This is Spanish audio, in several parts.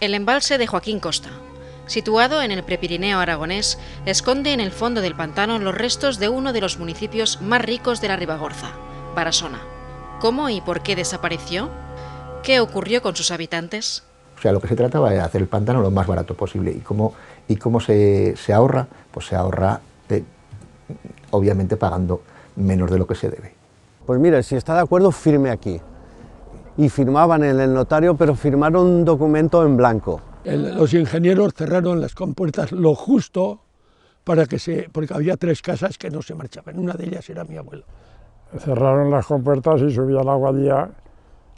El embalse de Joaquín Costa, situado en el Prepirineo aragonés, esconde en el fondo del pantano los restos de uno de los municipios más ricos de la Ribagorza, Barasona. ¿Cómo y por qué desapareció? ¿Qué ocurrió con sus habitantes? O sea, lo que se trataba de hacer el pantano lo más barato posible. ¿Y cómo se ahorra? Pues se ahorra, obviamente, pagando menos de lo que se debe. Pues mire, si está de acuerdo, firme aquí. Y firmaban en el notario, pero firmaron un documento en blanco. Los ingenieros cerraron las compuertas lo justo porque había 3 casas que no se marchaban. Una de ellas era mi abuelo. Cerraron las compuertas y subía el agua día.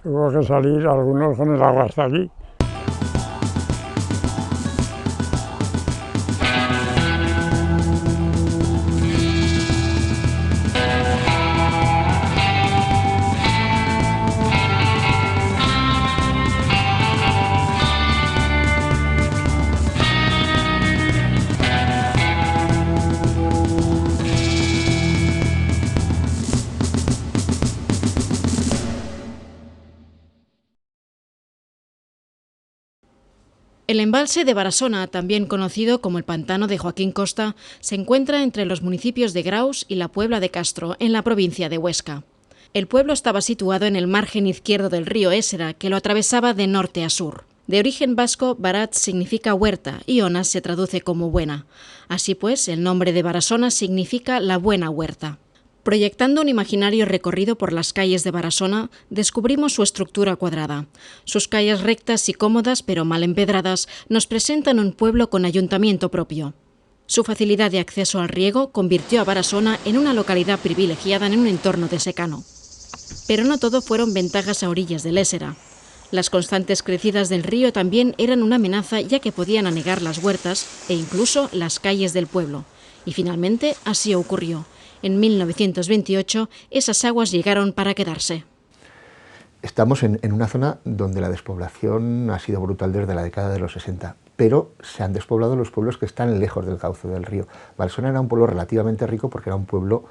Tuvo que salir algunos con el agua hasta aquí. El embalse de Barasona, también conocido como el pantano de Joaquín Costa, se encuentra entre los municipios de Graus y la Puebla de Castro, en la provincia de Huesca. El pueblo estaba situado en el margen izquierdo del río Ésera, que lo atravesaba de norte a sur. De origen vasco, Barat significa huerta y Onas se traduce como buena. Así pues, el nombre de Barasona significa la buena huerta. Proyectando un imaginario recorrido por las calles de Barasona, descubrimos su estructura cuadrada. Sus calles rectas y cómodas, pero mal empedradas, nos presentan un pueblo con ayuntamiento propio. Su facilidad de acceso al riego convirtió a Barasona en una localidad privilegiada en un entorno de secano. Pero no todo fueron ventajas a orillas del Ésera. Las constantes crecidas del río también eran una amenaza, ya que podían anegar las huertas e incluso las calles del pueblo. Y finalmente así ocurrió. En 1928, esas aguas llegaron para quedarse. Estamos en una zona donde la despoblación ha sido brutal desde la década de los 60, pero se han despoblado los pueblos que están lejos del cauce del río. Barasona era un pueblo relativamente rico porque era un pueblo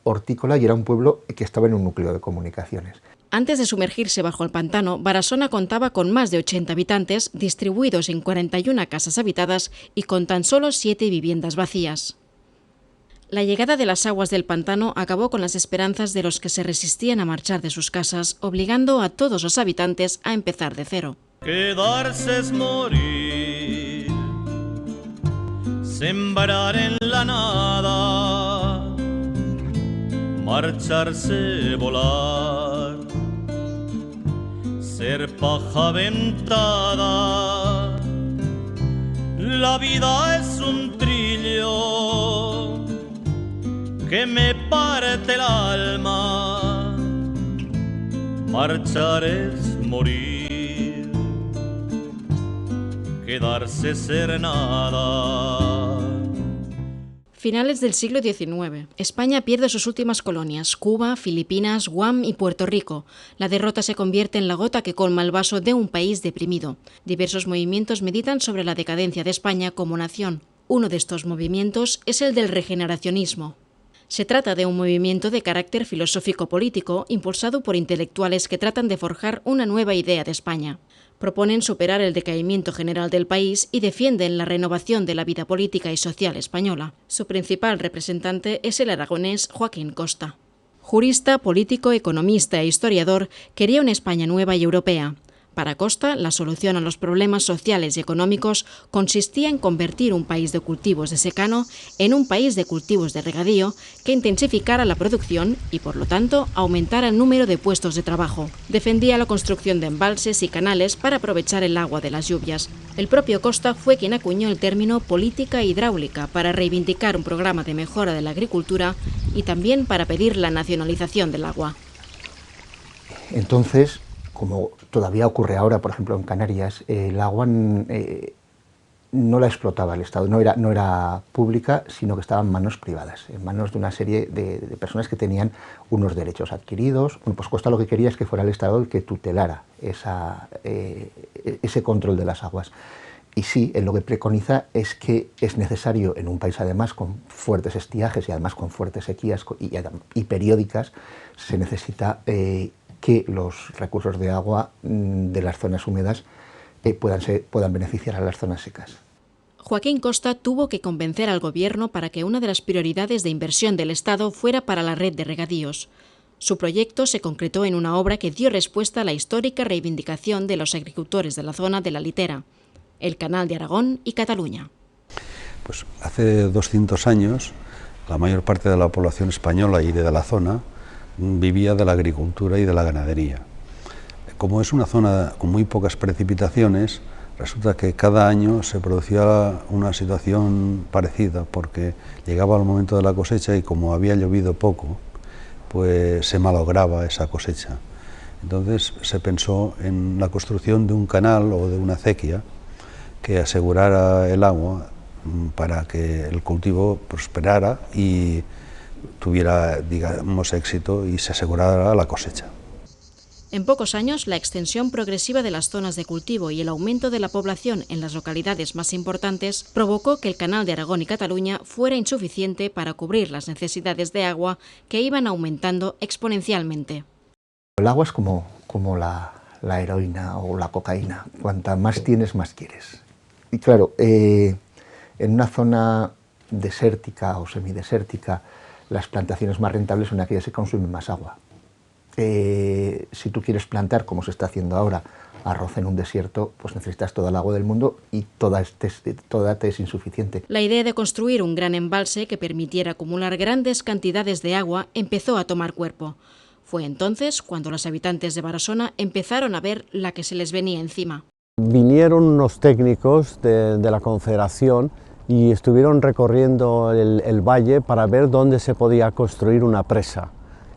hortícola y era un pueblo que estaba en un núcleo de comunicaciones. Antes de sumergirse bajo el pantano, Barasona contaba con más de 80 habitantes, distribuidos en 41 casas habitadas y con tan solo 7 viviendas vacías. La llegada de las aguas del pantano acabó con las esperanzas de los que se resistían a marchar de sus casas, obligando a todos los habitantes a empezar de cero. Quedarse es morir, sembrar en la nada, marcharse, volar, ser paja aventada. La vida es un trillo que me parte el alma, marchar es morir, quedarse ser nada. Finales del siglo XIX. España pierde sus últimas colonias, Cuba, Filipinas, Guam y Puerto Rico. La derrota se convierte en la gota que colma el vaso de un país deprimido. Diversos movimientos meditan sobre la decadencia de España como nación. Uno de estos movimientos es el del regeneracionismo. Se trata de un movimiento de carácter filosófico-político impulsado por intelectuales que tratan de forjar una nueva idea de España. Proponen superar el decaimiento general del país y defienden la renovación de la vida política y social española. Su principal representante es el aragonés Joaquín Costa. Jurista, político, economista e historiador, quería una España nueva y europea. Para Costa, la solución a los problemas sociales y económicos consistía en convertir un país de cultivos de secano en un país de cultivos de regadío que intensificara la producción y, por lo tanto, aumentara el número de puestos de trabajo. Defendía la construcción de embalses y canales para aprovechar el agua de las lluvias. El propio Costa fue quien acuñó el término política hidráulica para reivindicar un programa de mejora de la agricultura y también para pedir la nacionalización del agua. Entonces, como todavía ocurre ahora, por ejemplo, en Canarias, el agua no la explotaba el Estado, no era pública, sino que estaba en manos privadas, en manos de una serie de personas que tenían unos derechos adquiridos. Bueno, pues Costa lo que quería es que fuera el Estado el que tutelara ese control de las aguas. Y sí, lo que preconiza es que es necesario, en un país además con fuertes estiajes y además con fuertes sequías y periódicas, se necesita que los recursos de agua de las zonas húmedas puedan beneficiar a las zonas secas. Joaquín Costa tuvo que convencer al gobierno para que una de las prioridades de inversión del Estado fuera para la red de regadíos. Su proyecto se concretó en una obra que dio respuesta a la histórica reivindicación de los agricultores de la zona de la Litera, el Canal de Aragón y Cataluña. Pues hace 200 años la mayor parte de la población española y de la zona vivía de la agricultura y de la ganadería. Como es una zona con muy pocas precipitaciones, resulta que cada año se producía una situación parecida, porque llegaba el momento de la cosecha y como había llovido poco, pues se malograba esa cosecha. Entonces se pensó en la construcción de un canal o de una acequia que asegurara el agua para que el cultivo prosperara y tuviera, digamos, éxito y se asegurara la cosecha. En pocos años, la extensión progresiva de las zonas de cultivo y el aumento de la población en las localidades más importantes provocó que el Canal de Aragón y Cataluña fuera insuficiente para cubrir las necesidades de agua que iban aumentando exponencialmente. El agua es como la heroína o la cocaína. Cuanta más tienes, más quieres. Y claro, en una zona desértica o semidesértica, las plantaciones más rentables son aquellas que consumen más agua. Si tú quieres plantar, como se está haciendo ahora, arroz en un desierto, pues necesitas toda el agua del mundo y toda te es insuficiente. La idea de construir un gran embalse que permitiera acumular grandes cantidades de agua empezó a tomar cuerpo. Fue entonces cuando los habitantes de Barasona empezaron a ver la que se les venía encima. Vinieron unos técnicos de la Confederación y estuvieron recorriendo el valle para ver dónde se podía construir una presa.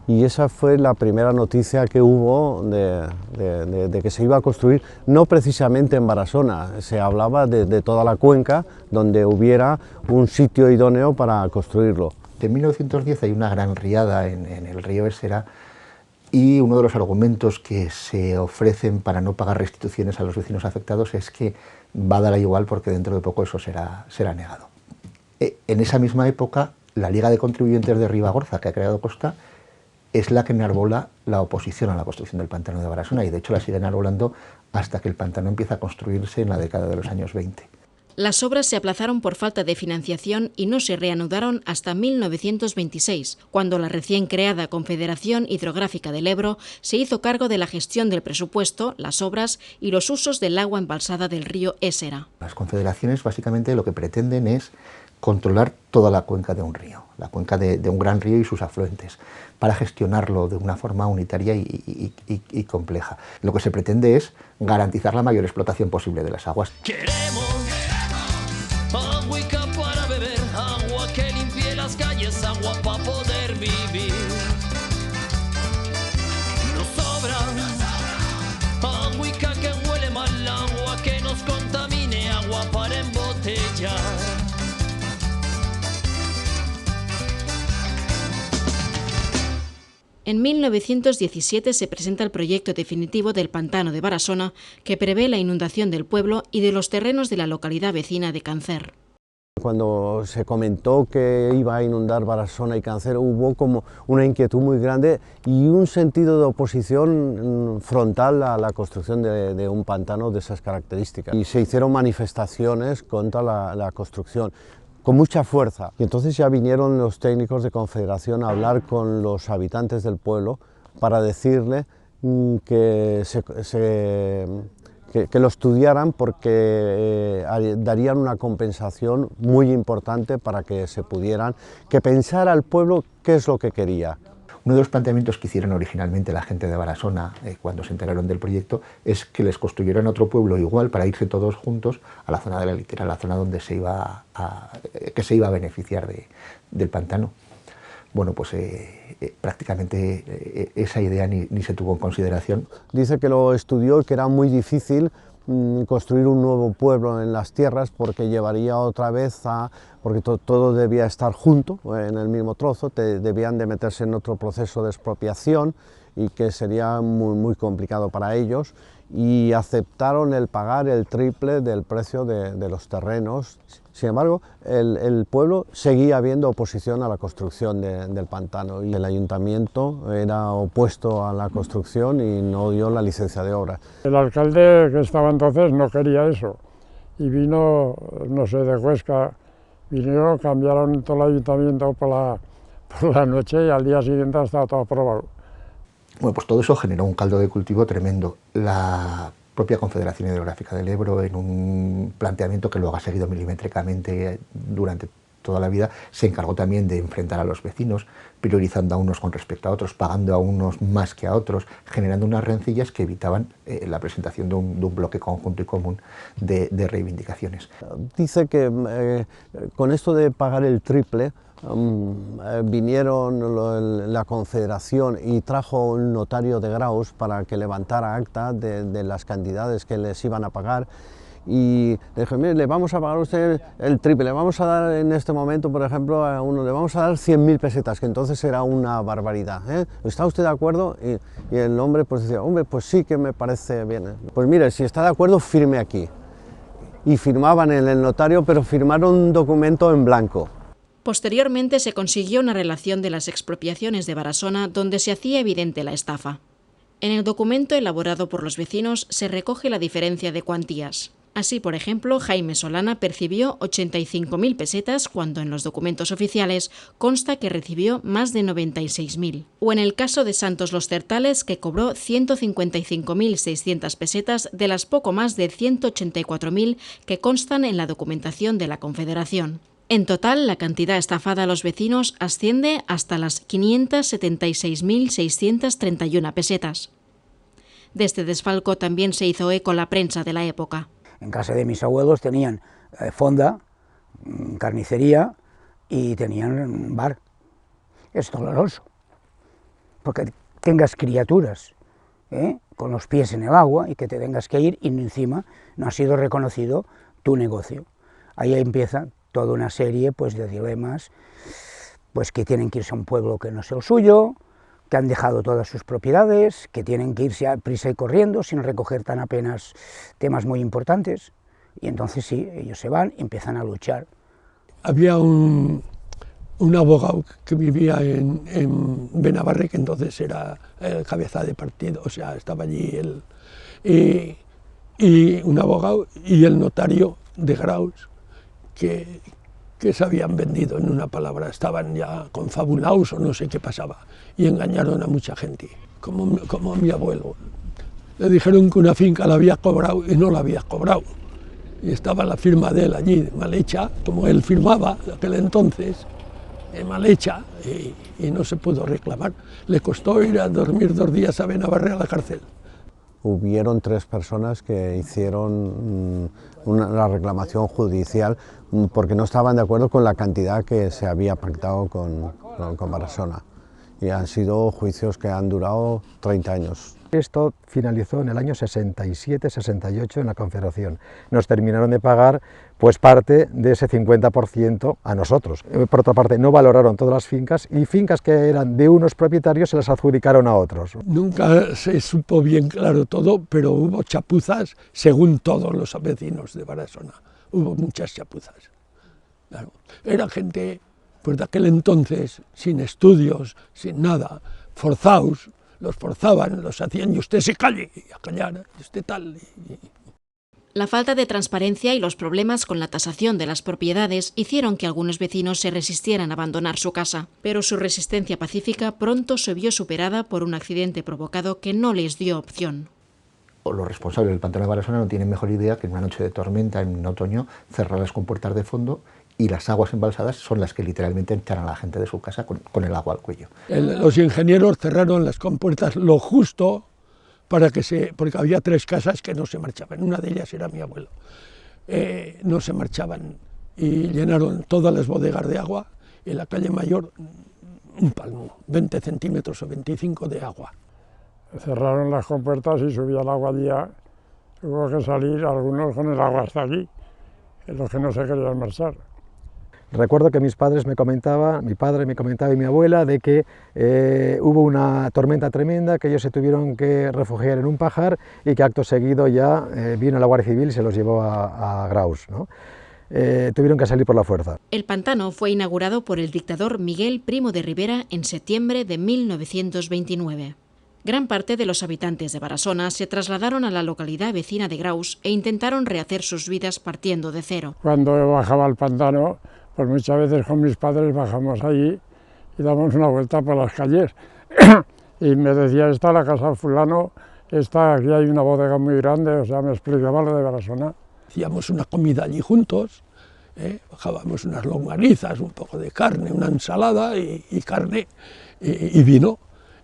Y esa fue la primera noticia que hubo de que se iba a construir, no precisamente en Barasona, se hablaba de toda la cuenca donde hubiera un sitio idóneo para construirlo. En 1910 hay una gran riada en el río Ésera y uno de los argumentos que se ofrecen para no pagar restituciones a los vecinos afectados es que va a dar igual porque dentro de poco eso será negado. En esa misma época, la Liga de Contribuyentes de Ribagorza, que ha creado Costa, es la que enarbola la oposición a la construcción del pantano de Barasona y de hecho la sigue enarbolando hasta que el pantano empieza a construirse en la década de los años 20. Las obras se aplazaron por falta de financiación y no se reanudaron hasta 1926, cuando la recién creada Confederación Hidrográfica del Ebro se hizo cargo de la gestión del presupuesto, las obras y los usos del agua embalsada del río Ésera. Las confederaciones básicamente lo que pretenden es controlar toda la cuenca de un río, la cuenca de un gran río y sus afluentes, para gestionarlo de una forma unitaria y compleja. Lo que se pretende es garantizar la mayor explotación posible de las aguas. Queremos agüica para beber, agua que limpie las calles, agua para poder vivir. Nos sobra agüica que huele mal, agua que nos contamine, agua para embotellar. En 1917 se presenta el proyecto definitivo del pantano de Barasona, que prevé la inundación del pueblo y de los terrenos de la localidad vecina de Cáncer. Cuando se comentó que iba a inundar Barasona y Cáncer, hubo como una inquietud muy grande y un sentido de oposición frontal a la construcción de un pantano de esas características. Y se hicieron manifestaciones contra la construcción, con mucha fuerza. Y entonces ya vinieron los técnicos de Confederación a hablar con los habitantes del pueblo para decirle que lo estudiaran porque darían una compensación muy importante para que se pudieran, que pensara el pueblo qué es lo que quería. Uno de los planteamientos que hicieron originalmente la gente de Barasona cuando se enteraron del proyecto es que les construyeran otro pueblo igual para irse todos juntos a la zona de la Litera, a la zona donde se iba a beneficiar del pantano. Bueno, pues prácticamente esa idea ni se tuvo en consideración. Dice que lo estudió y que era muy difícil construir un nuevo pueblo en las tierras porque llevaría otra vez porque todo debía estar junto en el mismo trozo, debían de meterse en otro proceso de expropiación y que sería muy complicado para ellos y aceptaron el pagar el triple del precio de los terrenos. Sin embargo, el pueblo seguía habiendo oposición a la construcción del pantano y el ayuntamiento era opuesto a la construcción y no dio la licencia de obra. El alcalde que estaba entonces no quería eso y vino, no sé, de Huesca, vinieron, cambiaron todo el ayuntamiento por la noche y al día siguiente estaba todo aprobado. Bueno, pues todo eso generó un caldo de cultivo tremendo. La propia Confederación Hidrográfica del Ebro, en un planteamiento que luego ha seguido milimétricamente durante toda la vida, se encargó también de enfrentar a los vecinos, priorizando a unos con respecto a otros, pagando a unos más que a otros, generando unas rencillas que evitaban la presentación de un bloque conjunto y común de reivindicaciones. Dice que con esto de pagar el triple, vinieron la Confederación y trajo un notario de Graus para que levantara acta de las cantidades que les iban a pagar y le dije, mire, le vamos a pagar a usted el triple, le vamos a dar en este momento, por ejemplo, a uno le vamos a dar 100.000 pesetas, que entonces era una barbaridad, ¿eh? ¿Está usted de acuerdo? Y el hombre pues decía, hombre, pues sí que me parece bien. Pues mire, si está de acuerdo, firme aquí. Y firmaban en el notario, pero firmaron un documento en blanco. Posteriormente se consiguió una relación de las expropiaciones de Barasona donde se hacía evidente la estafa. En el documento elaborado por los vecinos se recoge la diferencia de cuantías. Así, por ejemplo, Jaime Solana percibió 85.000 pesetas cuando en los documentos oficiales consta que recibió más de 96.000. O en el caso de Santos Los Certales, que cobró 155.600 pesetas de las poco más de 184.000 que constan en la documentación de la Confederación. En total, la cantidad estafada a los vecinos asciende hasta las 576.631 pesetas. De este desfalco también se hizo eco la prensa de la época. En casa de mis abuelos tenían fonda, carnicería y tenían bar. Es doloroso, porque tengas criaturas con los pies en el agua y que te tengas que ir y encima no ha sido reconocido tu negocio. Ahí empieza toda una serie pues, de dilemas, pues que tienen que irse a un pueblo que no es el suyo, que han dejado todas sus propiedades, que tienen que irse a prisa y corriendo sin recoger tan apenas temas muy importantes, y entonces sí, ellos se van y empiezan a luchar. Había un abogado que vivía en Benabarre, que entonces era el cabeza de partido, o sea, estaba allí él, y un abogado y el notario de Graus, que se habían vendido, en una palabra, estaban ya confabulados o no sé qué pasaba, y engañaron a mucha gente, como a mi abuelo. Le dijeron que una finca la había cobrado y no la había cobrado, y estaba la firma de él allí, mal hecha, como él firmaba en aquel entonces, mal hecha, y no se pudo reclamar. Le costó ir a dormir 2 días a Benabarre a la cárcel. Hubieron 3 personas que hicieron una reclamación judicial porque no estaban de acuerdo con la cantidad que se había pactado con Barasona. Y han sido juicios que han durado 30 años. Esto finalizó en el año 67-68 en la Confederación. Nos terminaron de pagar pues parte de ese 50% a nosotros. Por otra parte, no valoraron todas las fincas y fincas que eran de unos propietarios se las adjudicaron a otros. Nunca se supo bien claro todo, pero hubo chapuzas según todos los vecinos de Barasona. Hubo muchas chapuzas. Claro. Era gente pues, de aquel entonces, sin estudios, sin nada, forzados. Los forzaban, los hacían, y usted se calle, y a callar, y usted tal. La falta de transparencia y los problemas con la tasación de las propiedades hicieron que algunos vecinos se resistieran a abandonar su casa, pero su resistencia pacífica pronto se vio superada por un accidente provocado que no les dio opción. Los responsables del pantano de Barasona no tienen mejor idea que en una noche de tormenta, en otoño, cerrar las compuertas de fondo, y las aguas embalsadas son las que literalmente echan a la gente de su casa con el agua al cuello. Los ingenieros cerraron las compuertas lo justo porque había 3 casas que no se marchaban, una de ellas era mi abuelo, no se marchaban y llenaron todas las bodegas de agua, y en la calle Mayor un palmo, 20 centímetros o 25 de agua. Cerraron las compuertas y subía el agua allá, hubo que salir algunos con el agua hasta aquí, los que no se querían marchar. Recuerdo que mi padre me comentaba y mi abuela de que hubo una tormenta tremenda, que ellos se tuvieron que refugiar en un pajar y que acto seguido ya vino la Guardia Civil y se los llevó a Graus, ¿no? Tuvieron que salir por la fuerza. El pantano fue inaugurado por el dictador Miguel Primo de Rivera en septiembre de 1929. Gran parte de los habitantes de Barasona se trasladaron a la localidad vecina de Graus e intentaron rehacer sus vidas partiendo de cero. Cuando bajaba al pantano, pues muchas veces con mis padres bajamos allí y damos una vuelta por las calles. Y me decía, está la casa fulano, aquí hay una bodega muy grande, o sea, me explicaba lo de Barasona. Hacíamos una comida allí juntos, bajábamos unas longanizas, un poco de carne, una ensalada y carne y vino,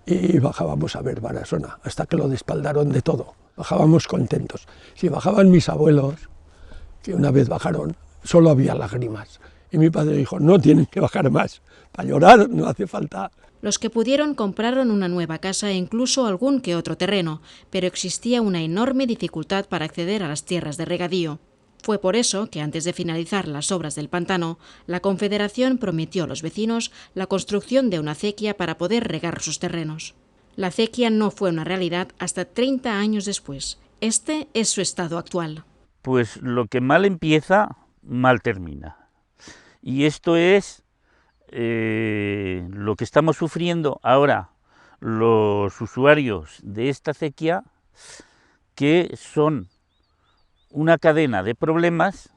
y bajábamos a ver Barasona, hasta que lo despaldaron de todo. Bajábamos contentos. Si bajaban mis abuelos, que una vez bajaron, solo había lágrimas. Y mi padre dijo, no tienen que bajar más, para llorar no hace falta. Los que pudieron compraron una nueva casa e incluso algún que otro terreno, pero existía una enorme dificultad para acceder a las tierras de regadío. Fue por eso que antes de finalizar las obras del pantano, la Confederación prometió a los vecinos la construcción de una acequia para poder regar sus terrenos. La acequia no fue una realidad hasta 30 años después. Este es su estado actual. Pues lo que mal empieza, mal termina. Y esto es lo que estamos sufriendo ahora los usuarios de esta acequia, que son una cadena de problemas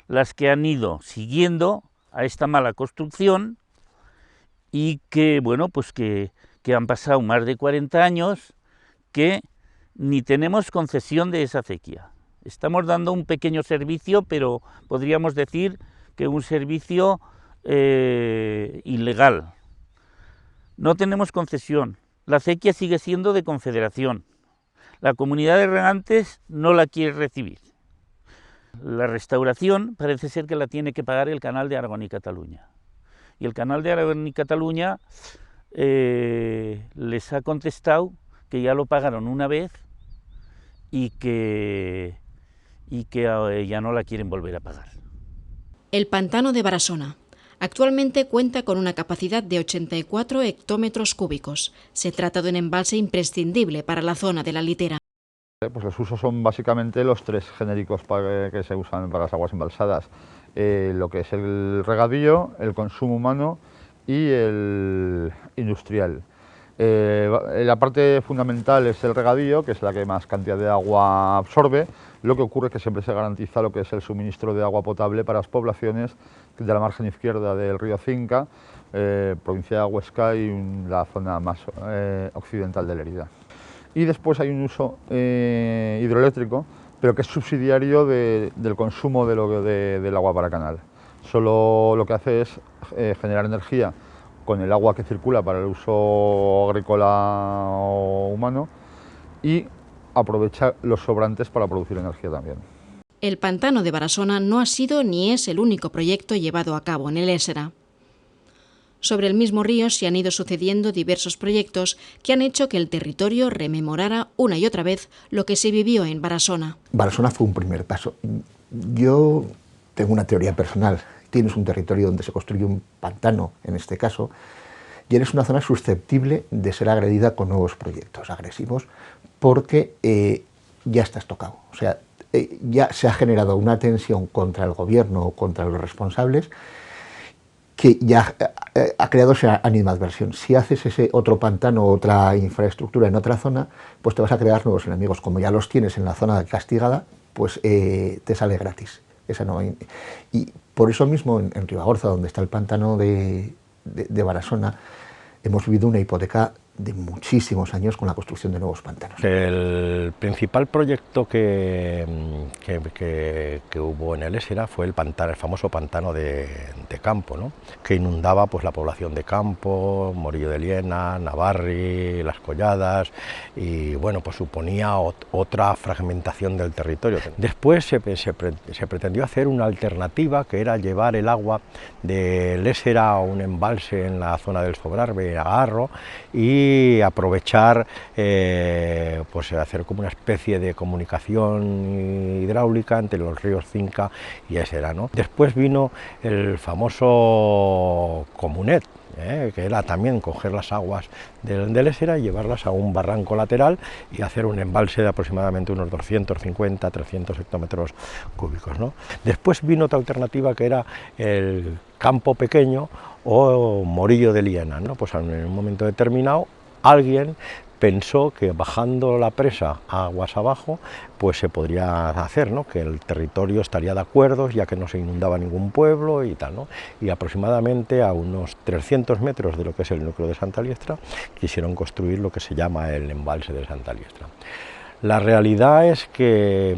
las que han ido siguiendo a esta mala construcción y que, bueno, pues que han pasado más de 40 años que ni tenemos concesión de esa acequia. Estamos dando un pequeño servicio, pero podríamos decir que un servicio ilegal. No tenemos concesión. La acequia sigue siendo de Confederación. La comunidad de regantes no la quiere recibir. La restauración parece ser que la tiene que pagar el Canal de Aragón y Cataluña. Y el Canal de Aragón y Cataluña les ha contestado que ya lo pagaron una vez y que ya no la quieren volver a pagar. El pantano de Barasona. Actualmente cuenta con una capacidad de 84 hectómetros cúbicos. Se trata de un embalse imprescindible para la zona de la litera. Pues los usos son básicamente los tres genéricos que se usan para las aguas embalsadas. Lo que es el regadío, el consumo humano y el industrial. La parte fundamental es el regadío, que es la que más cantidad de agua absorbe. Lo que ocurre es que siempre se garantiza lo que es el suministro de agua potable para las poblaciones de la margen izquierda del río Cinca, provincia de Huesca y la zona más occidental de Lérida. Y después hay un uso hidroeléctrico, pero que es subsidiario del consumo del agua para canal. Solo lo que hace es generar energía con el agua que circula para el uso agrícola o humano y aprovecha los sobrantes para producir energía también. El pantano de Barasona no ha sido ni es el único proyecto llevado a cabo en el Ésera. Sobre el mismo río se han ido sucediendo diversos proyectos que han hecho que el territorio rememorara una y otra vez lo que se vivió en Barasona. Barasona fue un primer paso. Yo tengo una teoría personal. Tienes un territorio donde se construye un pantano, en este caso, y eres una zona susceptible de ser agredida con nuevos proyectos agresivos porque ya estás tocado. O sea, ya se ha generado una tensión contra el gobierno o contra los responsables que ya ha creado esa animadversión. Si haces ese otro pantano, otra infraestructura en otra zona, pues te vas a crear nuevos enemigos. Como ya los tienes en la zona castigada, pues te sale gratis. Esa no hay. Y por eso mismo en Ribagorza, donde está el pantano de Barasona, hemos vivido una hipoteca de muchísimos años con la construcción de nuevos pantanos. El principal proyecto que hubo en el Ésera fue el famoso pantano de Campo, ¿no? Que inundaba pues, la población de Campo, Morillo de Liena, Navarri, Las Colladas, y bueno, pues suponía otra fragmentación del territorio. Después se pretendió hacer una alternativa, que era llevar el agua del Ésera a un embalse en la zona del Sobrarbe, a Agarro, y y aprovechar, pues hacer como una especie de comunicación hidráulica entre los ríos Cinca y Ésera, ¿no? Después vino el famoso Comunet, que era también coger las aguas del Ésera y llevarlas a un barranco lateral y hacer un embalse de aproximadamente unos 250-300 hectómetros cúbicos, ¿no? Después vino otra alternativa que era el Campo Pequeño o Morillo de Liena, ¿no? Pues en un momento determinado alguien pensó que bajando la presa aguas abajo pues se podría hacer, ¿no? Que el territorio estaría de acuerdo ya que no se inundaba ningún pueblo y tal, ¿no? Y aproximadamente a unos 300 metros de lo que es el núcleo de Santa Liestra quisieron construir lo que se llama el embalse de Santa Liestra. La realidad es que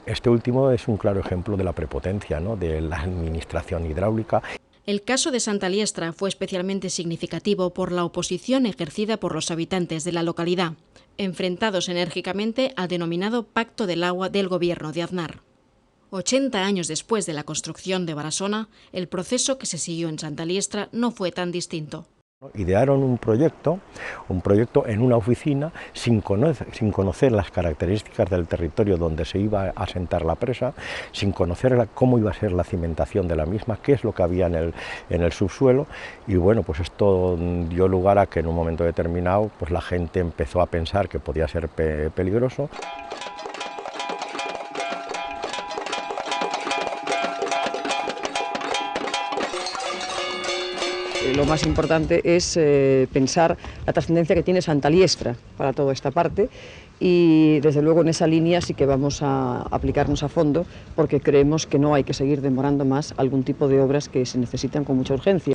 este último es un claro ejemplo de la prepotencia, ¿no? De la administración hidráulica. El caso de Santa Liestra fue especialmente significativo por la oposición ejercida por los habitantes de la localidad, enfrentados enérgicamente al denominado Pacto del Agua del gobierno de Aznar. 80 años después de la construcción de Barasona, el proceso que se siguió en Santa Liestra no fue tan distinto. Idearon un proyecto en una oficina sin conocer las características del territorio donde se iba a asentar la presa, sin conocer cómo iba a ser la cimentación de la misma, qué es lo que había en el subsuelo, y bueno, pues esto dio lugar a que en un momento determinado pues la gente empezó a pensar que podía ser peligroso. Lo más importante es pensar la trascendencia que tiene Santa Liestra para toda esta parte, y desde luego en esa línea sí que vamos a aplicarnos a fondo, porque creemos que no hay que seguir demorando más algún tipo de obras que se necesitan con mucha urgencia.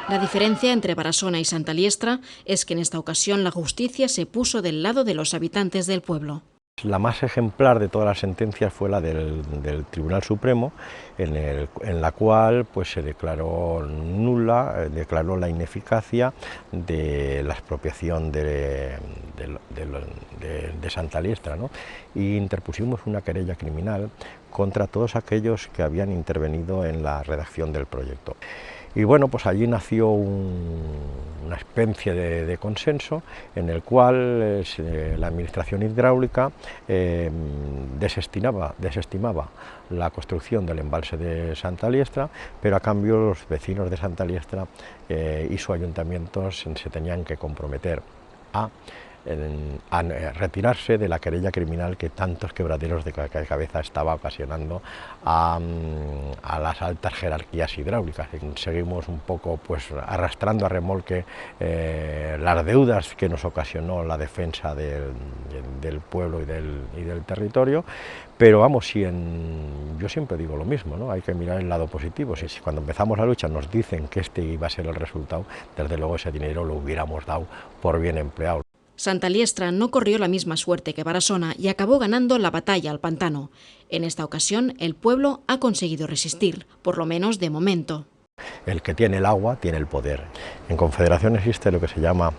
La diferencia entre Barasona y Santa Liestra es que en esta ocasión la justicia se puso del lado de los habitantes del pueblo. La más ejemplar de todas las sentencias fue la del Tribunal Supremo, en la cual pues, se declaró nula, declaró la ineficacia de la expropiación de Santa Liestra, ¿no? Y interpusimos una querella criminal contra todos aquellos que habían intervenido en la redacción del proyecto. Y bueno, pues allí nació una especie de consenso en el cual la administración hidráulica desestimaba la construcción del embalse de Santa Liestra, pero a cambio los vecinos de Santa Liestra y su ayuntamiento se tenían que comprometer a retirarse de la querella criminal que tantos quebraderos de cabeza estaba ocasionando a las altas jerarquías hidráulicas. Seguimos un poco pues, arrastrando a remolque las deudas que nos ocasionó la defensa del pueblo y del territorio, pero vamos, yo siempre digo lo mismo, ¿no? Hay que mirar el lado positivo. Si cuando empezamos la lucha nos dicen que este iba a ser el resultado, desde luego ese dinero lo hubiéramos dado por bien empleado. Santa Liestra no corrió la misma suerte que Barasona y acabó ganando la batalla al pantano. En esta ocasión, el pueblo ha conseguido resistir, por lo menos de momento. El que tiene el agua tiene el poder. En Confederación existe lo que se llama,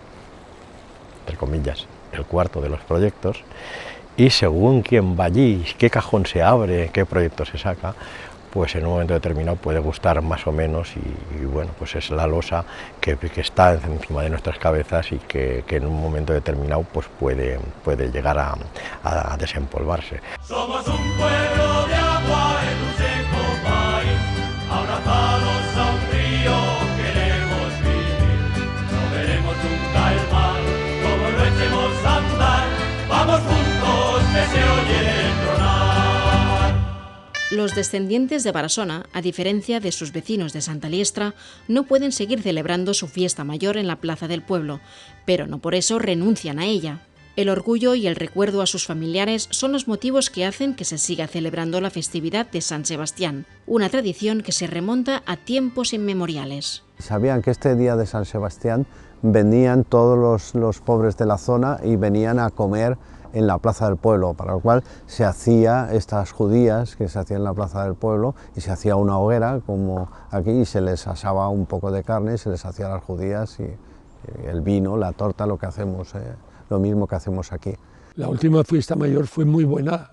entre comillas, el cuarto de los proyectos, y según quién va allí, qué cajón se abre, qué proyecto se saca, pues en un momento determinado puede gustar más o menos y bueno, pues es la losa que está encima de nuestras cabezas y que en un momento determinado pues puede llegar a desempolvarse. Somos un pueblo de agua en un seco país, abrazados a un río queremos vivir, no veremos nunca el mar, como lo echemos a andar, vamos juntos que se oye tronar. Los descendientes de Barasona, a diferencia de sus vecinos de Santa Liestra, no pueden seguir celebrando su fiesta mayor en la plaza del pueblo, pero no por eso renuncian a ella. El orgullo y el recuerdo a sus familiares son los motivos que hacen que se siga celebrando la festividad de San Sebastián, una tradición que se remonta a tiempos inmemoriales. Sabían que este día de San Sebastián venían todos los pobres de la zona y venían a comer en la plaza del pueblo, para lo cual se hacía estas judías que se hacían en la plaza del pueblo y se hacía una hoguera como aquí y se les asaba un poco de carne y se les hacía las judías y el vino, la torta, lo que hacemos, lo mismo que hacemos aquí. La última fiesta mayor fue muy buena,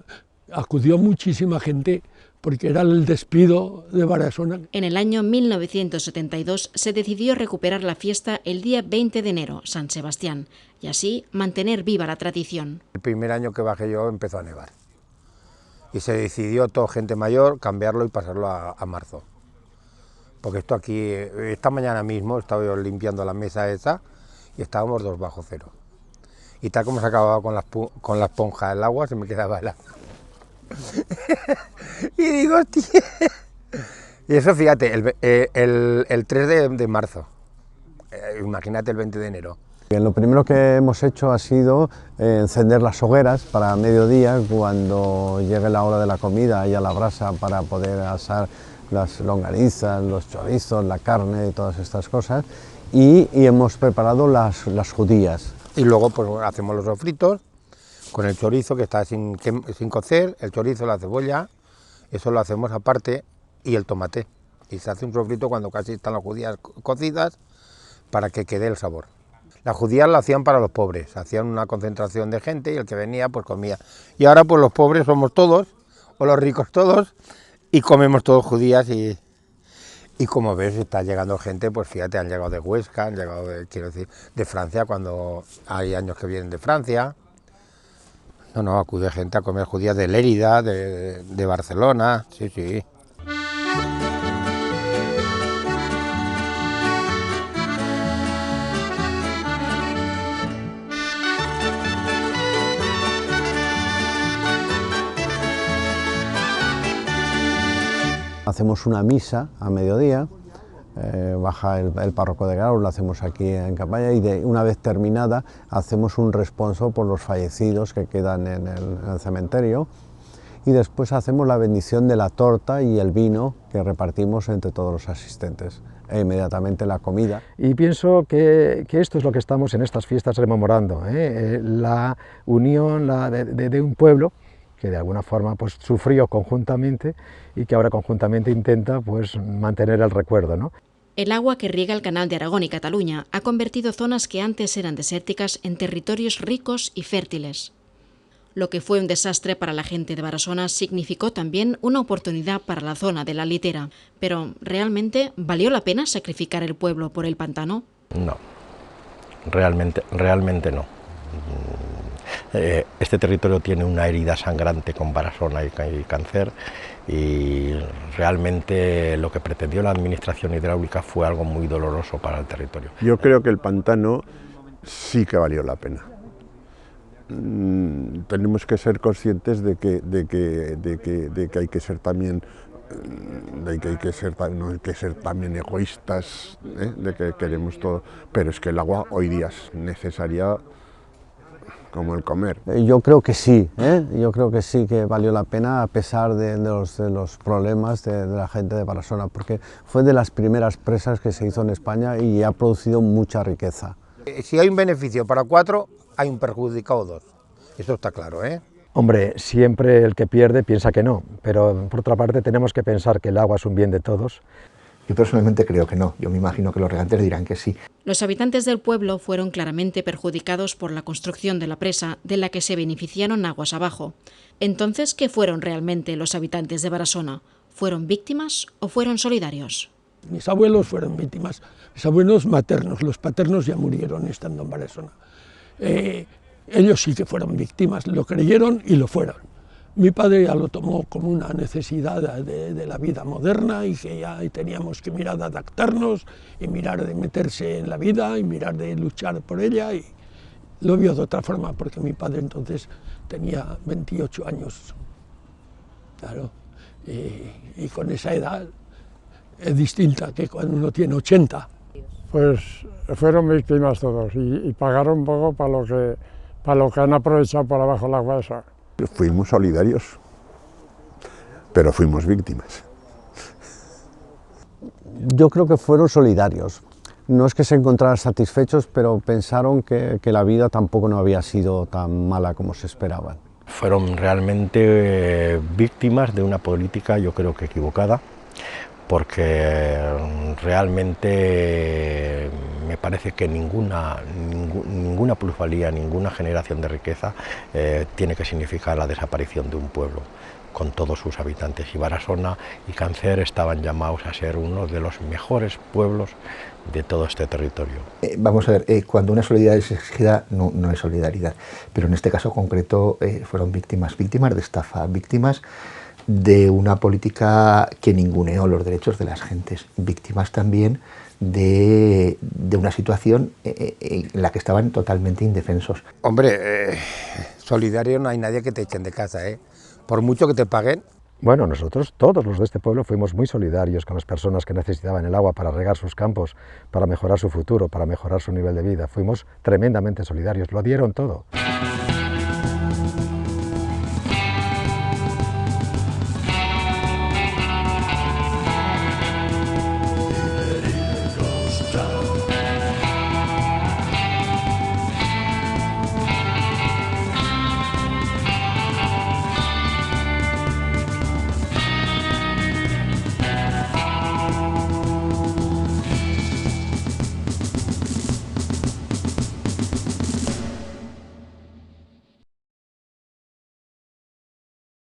acudió muchísima gente porque era el despido de Barasona. En el año 1972 se decidió recuperar la fiesta el día 20 de enero, San Sebastián, y así mantener viva la tradición. El primer año que bajé yo empezó a nevar y se decidió, toda gente mayor, cambiarlo y pasarlo a marzo. Porque esto aquí, esta mañana mismo estaba yo limpiando la mesa esa y estábamos 2 bajo cero. Y tal como se acababa con la esponja el agua, se me quedaba helado. Y digo, hostia. Y eso, fíjate, el 3 de marzo, imagínate el 20 de enero. Lo primero que hemos hecho ha sido encender las hogueras para mediodía, cuando llegue la hora de la comida y a la brasa para poder asar las longanizas, los chorizos, la carne y todas estas cosas. Y hemos preparado las judías. Y luego pues hacemos los sofritos con el chorizo que está sin cocer, el chorizo, la cebolla, eso lo hacemos aparte, y el tomate. Y se hace un sofrito cuando casi están las judías cocidas para que quede el sabor. Las judías lo hacían para los pobres, hacían una concentración de gente y el que venía pues comía. Y ahora pues los pobres somos todos, o los ricos todos, y comemos todos judías y como ves está llegando gente, pues fíjate, han llegado de Huesca, han llegado de Francia, cuando hay años que vienen de Francia. No, acude gente a comer judías de Lérida, de Barcelona, sí, sí. Hacemos una misa a mediodía, baja el párroco de Graus, lo hacemos aquí en Campaña, y una vez terminada hacemos un responso por los fallecidos que quedan en el cementerio, y después hacemos la bendición de la torta y el vino que repartimos entre todos los asistentes, e inmediatamente la comida. Y pienso que esto es lo que estamos en estas fiestas rememorando, la unión de un pueblo que de alguna forma pues sufrió conjuntamente y que ahora conjuntamente intenta pues mantener el recuerdo, ¿no? El agua que riega el canal de Aragón y Cataluña ha convertido zonas que antes eran desérticas en territorios ricos y fértiles. Lo que fue un desastre para la gente de Barasona significó también una oportunidad para la zona de la Litera. Pero, ¿realmente valió la pena sacrificar el pueblo por el pantano? No, realmente no. Este territorio tiene una herida sangrante con Barasona y cáncer, y realmente lo que pretendió la administración hidráulica fue algo muy doloroso para el territorio. Yo creo que el pantano sí que valió la pena. Tenemos que ser conscientes de que hay que ser también, no hay que ser también egoístas, de que queremos todo, pero es que el agua hoy día es necesaria como el comer. Yo creo que sí, yo creo que sí que valió la pena, a pesar de los problemas de la gente de Barasona, porque fue de las primeras presas que se hizo en España y ha producido mucha riqueza. Si hay un beneficio para 4, hay un perjudicado 2, eso está claro, ¿eh? Hombre, siempre el que pierde piensa que no, pero por otra parte tenemos que pensar que el agua es un bien de todos. Yo personalmente creo que no, yo me imagino que los regantes dirán que sí. Los habitantes del pueblo fueron claramente perjudicados por la construcción de la presa, de la que se beneficiaron aguas abajo. Entonces, ¿qué fueron realmente los habitantes de Barasona? ¿Fueron víctimas o fueron solidarios? Mis abuelos fueron víctimas, mis abuelos maternos, los paternos ya murieron estando en Barasona. Ellos sí que fueron víctimas, lo creyeron y lo fueron. Mi padre ya lo tomó como una necesidad de la vida moderna, y que ya teníamos que mirar de adaptarnos y mirar de meterse en la vida y mirar de luchar por ella, y lo vio de otra forma, porque mi padre entonces tenía 28 años, claro, y con esa edad es distinta que cuando uno tiene 80. Pues fueron víctimas todos y pagaron un poco para lo que han aprovechado por abajo la agua esa. Fuimos solidarios, pero fuimos víctimas. Yo creo que fueron solidarios, no es que se encontraran satisfechos, pero pensaron que la vida tampoco no había sido tan mala como se esperaban. Fueron realmente víctimas de una política, yo creo que equivocada, porque realmente me parece que ninguna plusvalía, ninguna generación de riqueza tiene que significar la desaparición de un pueblo con todos sus habitantes, y Barasona y Cáncer estaban llamados a ser uno de los mejores pueblos de todo este territorio. Vamos a ver, cuando una solidaridad es exigida no es solidaridad, pero en este caso concreto fueron víctimas de estafa, víctimas de una política que ninguneó los derechos de las gentes, víctimas también de una situación en la que estaban totalmente indefensos. Hombre, solidario no hay nadie que te echen de casa, ¿eh? Por mucho que te paguen. Bueno, nosotros, todos los de este pueblo, fuimos muy solidarios con las personas que necesitaban el agua para regar sus campos, para mejorar su futuro, para mejorar su nivel de vida. Fuimos tremendamente solidarios, lo dieron todo.